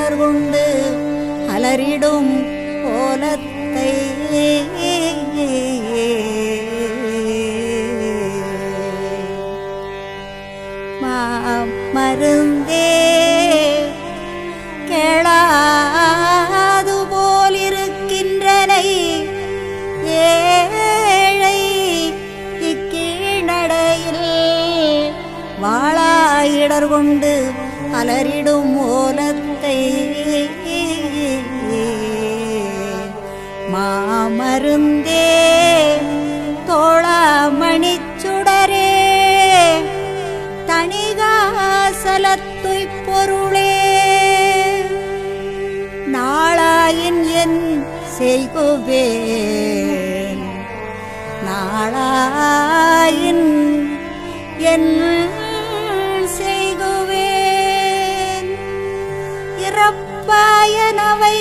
இடர்கொண்டு அலறிடும் ஓலத்தை மருந்தே கேளாது போலிருக்கின்றனை ஏழை இக்கீழ்நடையில் வாளாயிடர் கொண்டு அலறிடும் ஓலத்தை மாமருந்தே தோளாமணிச்சுடரே தணிகாசலத்துய்ப் பொருளே நாளாயின் என் செய்குவேன் நாளாயின் என் செய்குவேன் இறப்பாயனவை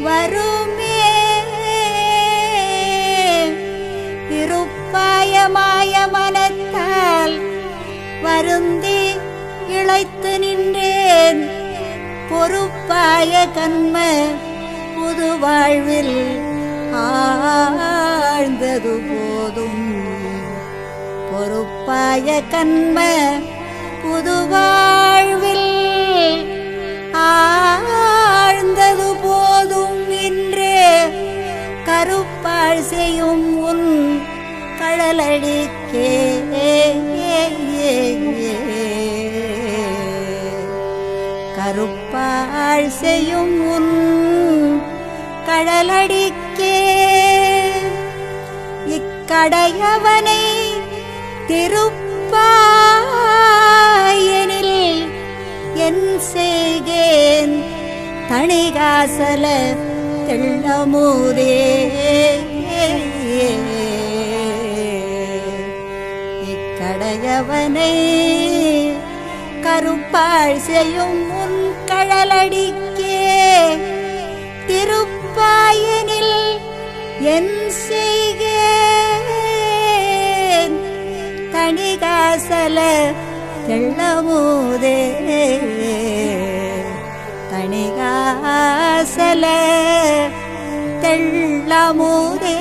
வருமே இருப்பாயமாய மனத்தால் வருந்தி இளைத்து நின்றேன் பொறுப்பாய கண்ம புது வாழ்வில் ஆழ்ந்தது போதும் பொறுப்பாய கண்ம புது வாழ்வில் ஆழ்ந்தது போதும் இன்றே கருப்பாள் செய்யும் உன் கழலடிக்கே கருப்பாள் செய்யும் உன் கழலடிக்கே இக்கடையவனை திருப்பாயனில் என் செய்கேன் தணிகாசல தெள்ளமுதே இக்கடையவனை கருப்பாள் செய்யும் உன் கழலடிக்கே திருப்பாயனில் என் செய்கேன் தணிகாசல தெள்ளமுதே தணிகாசல தெள்ளமுதே